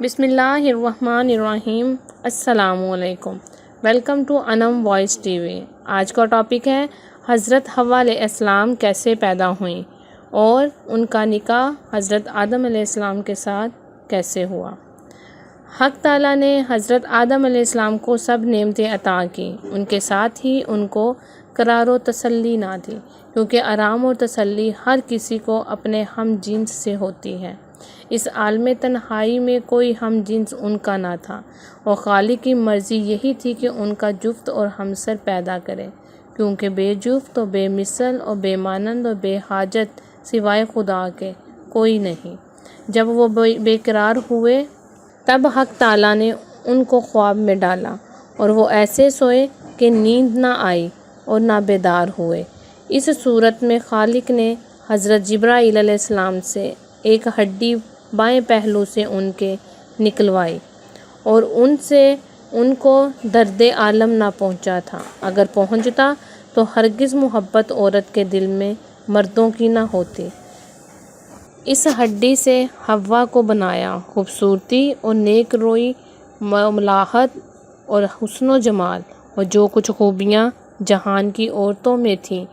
بسم اللہ الرحمن الرحیم۔ السلام علیکم۔ Welcome to Anum voice TV وی۔ آج کا ٹاپک ہے حضرت حوا علیہ السلام کیسے پیدا ہوئیں اور ان کا نکاح حضرت آدم علیہ السلام کے ساتھ کیسے ہوا۔ حق تعالیٰ نے حضرت آدم علیہ السلام کو سب نعمتیں عطا کی، ان کے ساتھ ہی ان کو قرار و تسلی نہ تھی، کیونکہ آرام اور تسلی ہر کسی کو اپنے ہم جنس سے ہوتی ہے۔ اس عالم تنہائی میں کوئی ہم جنس ان کا نہ تھا، اور خالق کی مرضی یہی تھی کہ ان کا جفت اور ہمسر پیدا کرے، کیونکہ بے جفت و بے مثل اور بے مانند اور بے حاجت سوائے خدا کے کوئی نہیں۔ جب وہ بے قرار ہوئے تب حق تعالیٰ نے ان کو خواب میں ڈالا، اور وہ ایسے سوئے کہ نیند نہ آئی اور نہ بیدار ہوئے۔ اس صورت میں خالق نے حضرت جبرائیل علیہ السلام سے ایک ہڈی بائیں پہلو سے ان کے نکلوائی، اور ان سے ان کو درد عالم نہ پہنچا تھا۔ اگر پہنچتا تو ہرگز محبت عورت کے دل میں مردوں کی نہ ہوتی۔ اس ہڈی سے حوا کو بنایا۔ خوبصورتی اور نیک روئی، ملاحت اور حسن و جمال اور جو کچھ خوبیاں جہان کی عورتوں میں تھیں،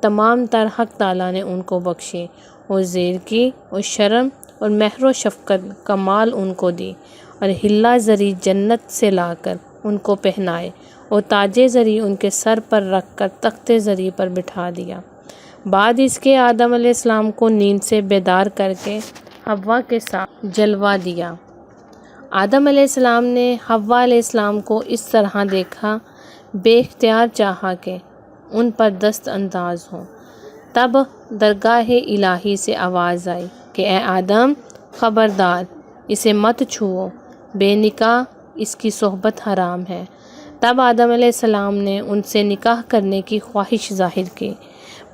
تمام تر حق تعالیٰ نے ان کو بخشے، اور زیر کی اور شرم اور مہر و شفقت کا مال ان کو دی، اور حلہ زری جنت سے لا کر ان کو پہنائے، اور تاج زری ان کے سر پر رکھ کر تخت زری پر بٹھا دیا۔ بعد اس کے آدم علیہ السلام کو نیند سے بیدار کر کے حوا کے ساتھ جلوا دیا۔ آدم علیہ السلام نے حوا علیہ السلام کو اس طرح دیکھا، بے اختیار چاہا کہ ان پر دست انداز ہوں۔ تب درگاہ الہی سے آواز آئی کہ اے آدم، خبردار، اسے مت چھوؤ، بے نکاح اس کی صحبت حرام ہے۔ تب آدم علیہ السلام نے ان سے نکاح کرنے کی خواہش ظاہر کی۔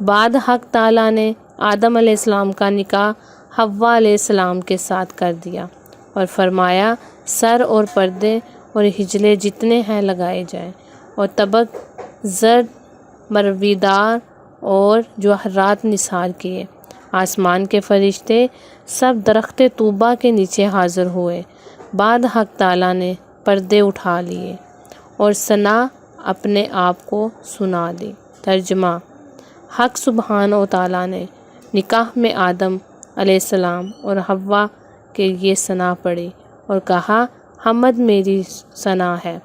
بعد حق تعالیٰ نے آدم علیہ السلام کا نکاح حوا علیہ السلام کے ساتھ کر دیا، اور فرمایا سر اور پردے اور حجلے جتنے ہیں لگائے جائیں، اور طبق زرد مرویدار اور جواہرات نثار کیے۔ آسمان کے فرشتے سب درخت طوبہ کے نیچے حاضر ہوئے۔ بعد حق تعالیٰ نے پردے اٹھا لیے اور ثنا اپنے آپ کو سنا دی۔ ترجمہ: حق سبحانہ و تعالیٰ نے نکاح میں آدم علیہ السلام اور حوا کے لیے ثنا پڑھی اور کہا، حمد میری ثنا ہے،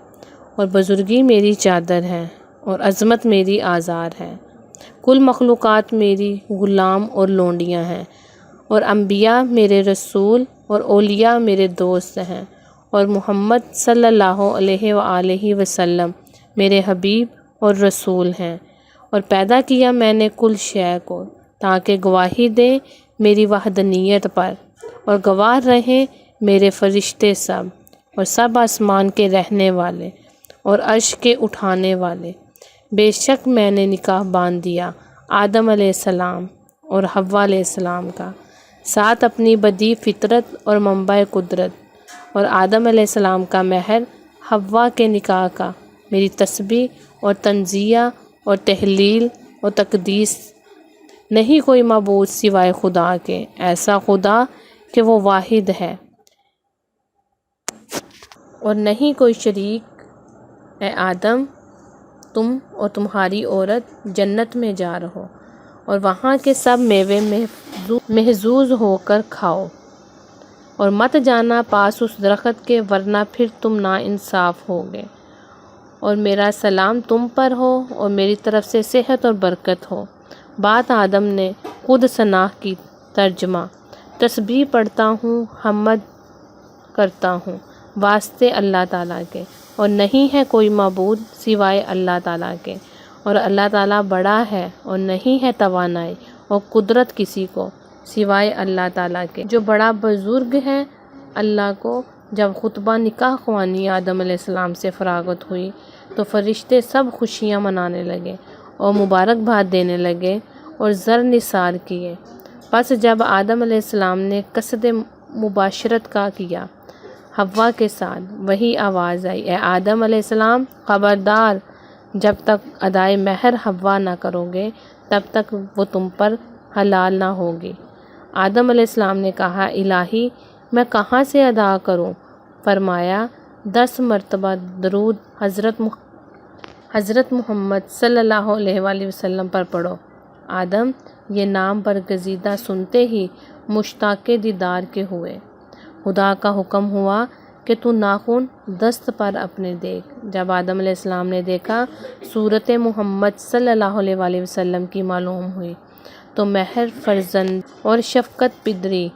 اور بزرگی میری چادر ہے، اور عظمت میری آزار ہے۔ کل مخلوقات میری غلام اور لونڈیاں ہیں، اور انبیاء میرے رسول اور اولیاء میرے دوست ہیں، اور محمد صلی اللہ علیہ وآلہ وسلم میرے حبیب اور رسول ہیں، اور پیدا کیا میں نے کل شے کو تاکہ گواہی دیں میری وحدانیت پر، اور گواہ رہیں میرے فرشتے سب، اور سب آسمان کے رہنے والے اور عرش کے اٹھانے والے۔ بے شک میں نے نکاح باندھ دیا آدم علیہ السلام اور حوا علیہ السلام کا، ساتھ اپنی بدیع فطرت اور منبع قدرت، اور آدم علیہ السلام کا مہر حوا کے نکاح کا میری تسبیح اور تنزیہ اور تہلیل اور تقدیس۔ نہیں کوئی معبود سوائے خدا کے، ایسا خدا کہ وہ واحد ہے، اور نہیں کوئی شریک۔ اے آدم، تم اور تمہاری عورت جنت میں جا رہو، اور وہاں کے سب میوے محظوظ ہو کر کھاؤ، اور مت جانا پاس اس درخت کے، ورنہ پھر تم ناانصاف ہوگے۔ اور میرا سلام تم پر ہو، اور میری طرف سے صحت اور برکت ہو۔ بعد آدم نے خود ثنا کی۔ ترجمہ: تسبیح پڑھتا ہوں، حمد کرتا ہوں واسطے اللہ تعالیٰ کے، اور نہیں ہے کوئی معبود سوائے اللہ تعالیٰ کے، اور اللہ تعالیٰ بڑا ہے، اور نہیں ہے توانائی اور قدرت کسی کو سوائے اللہ تعالیٰ کے، جو بڑا بزرگ ہے۔ اللہ کو جب خطبہ نکاح خوانی آدم علیہ السلام سے فراغت ہوئی تو فرشتے سب خوشیاں منانے لگے اور مبارکباد دینے لگے اور زر نثار کیے۔ پس جب آدم علیہ السلام نے قصد مباشرت کا کیا حوا کے ساتھ، وہی آواز آئی، اے آدم علیہ السلام، خبردار، جب تک ادائے مہر حوا نہ کرو گے تب تک وہ تم پر حلال نہ ہوگی۔ آدم علیہ السلام نے کہا، الہی، میں کہاں سے ادا کروں، فرمایا 10 مرتبہ درود حضرت محمد صلی اللہ علیہ وآلہ وسلم پر پڑھو۔ آدم یہ نام برگزیدہ سنتے ہی مشتاق دیدار کے ہوئے۔ خدا کا حکم ہوا کہ تو ناخن دست پر اپنے دیکھ۔ جب آدم علیہ السلام نے دیکھا صورت محمد صلی اللہ علیہ وآلہ وسلم کی معلوم ہوئی تو مہر فرزند اور شفقت پدری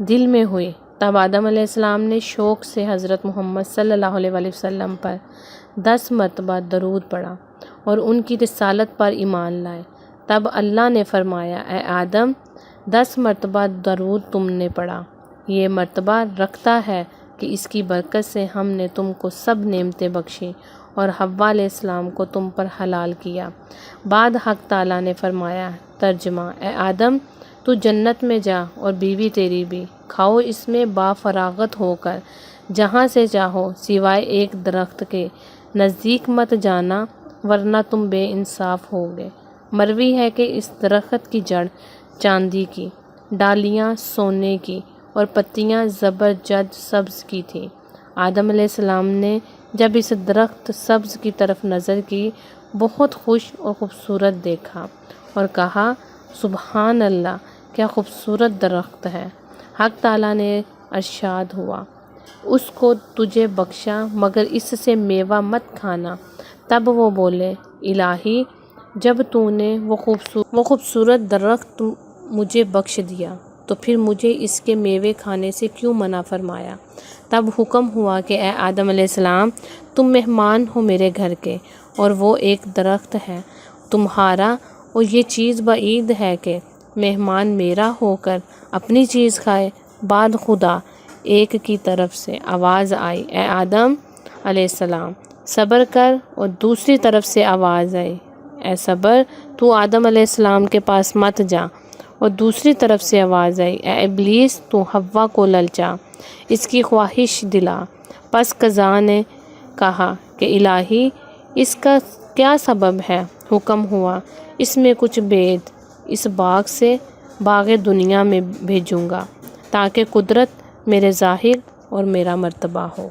دل میں ہوئی۔ تب آدم علیہ السلام نے شوق سے حضرت محمد صلی اللہ علیہ وآلہ وسلم پر 10 مرتبہ درود پڑھا اور ان کی رسالت پر ایمان لائے۔ تب اللہ نے فرمایا اے آدم 10 مرتبہ درود تم نے پڑھا، یہ مرتبہ رکھتا ہے کہ اس کی برکت سے ہم نے تم کو سب نعمتیں بخشیں اور حوا علیہ السلام کو تم پر حلال کیا۔ بعد حق تعالیٰ نے فرمایا ترجمہ اے آدم تو جنت میں جا اور بیوی تیری بھی، کھاؤ اس میں با فراغت ہو کر جہاں سے چاہو، سوائے ایک درخت کے نزدیک مت جانا ورنہ تم بے انصاف ہوگے۔ مروی ہے کہ اس درخت کی جڑ چاندی کی، ڈالیاں سونے کی اور پتیاں زبرجد سبز کی تھیں۔ آدم علیہ السلام نے جب اس درخت سبز کی طرف نظر کی بہت خوش اور خوبصورت دیکھا اور کہا سبحان اللہ کیا خوبصورت درخت ہے۔ حق تعالیٰ نے ارشاد ہوا اس کو تجھے بخشا مگر اس سے میوہ مت کھانا۔ تب وہ بولے الہی جب تو نے وہ خوبصورت درخت مجھے بخش دیا تو پھر مجھے اس کے میوے کھانے سے کیوں منع فرمایا؟ تب حکم ہوا کہ اے آدم علیہ السلام تم مہمان ہو میرے گھر کے اور وہ ایک درخت ہے تمہارا، اور یہ چیز بعید ہے کہ مہمان میرا ہو کر اپنی چیز کھائے۔ بعد خدا ایک کی طرف سے آواز آئی اے آدم علیہ السلام صبر کر، اور دوسری طرف سے آواز آئی اے صبر تو آدم علیہ السلام کے پاس مت جا، اور دوسری طرف سے آواز آئی اے ابلیس تو حوا کو للچا، اس کی خواہش دلا۔ پس قضا نے کہا کہ الہی اس کا کیا سبب ہے؟ حکم ہوا اس میں کچھ بید اس باغ سے باغ دنیا میں بھیجوں گا تاکہ قدرت میرے ظاہر اور میرا مرتبہ ہو۔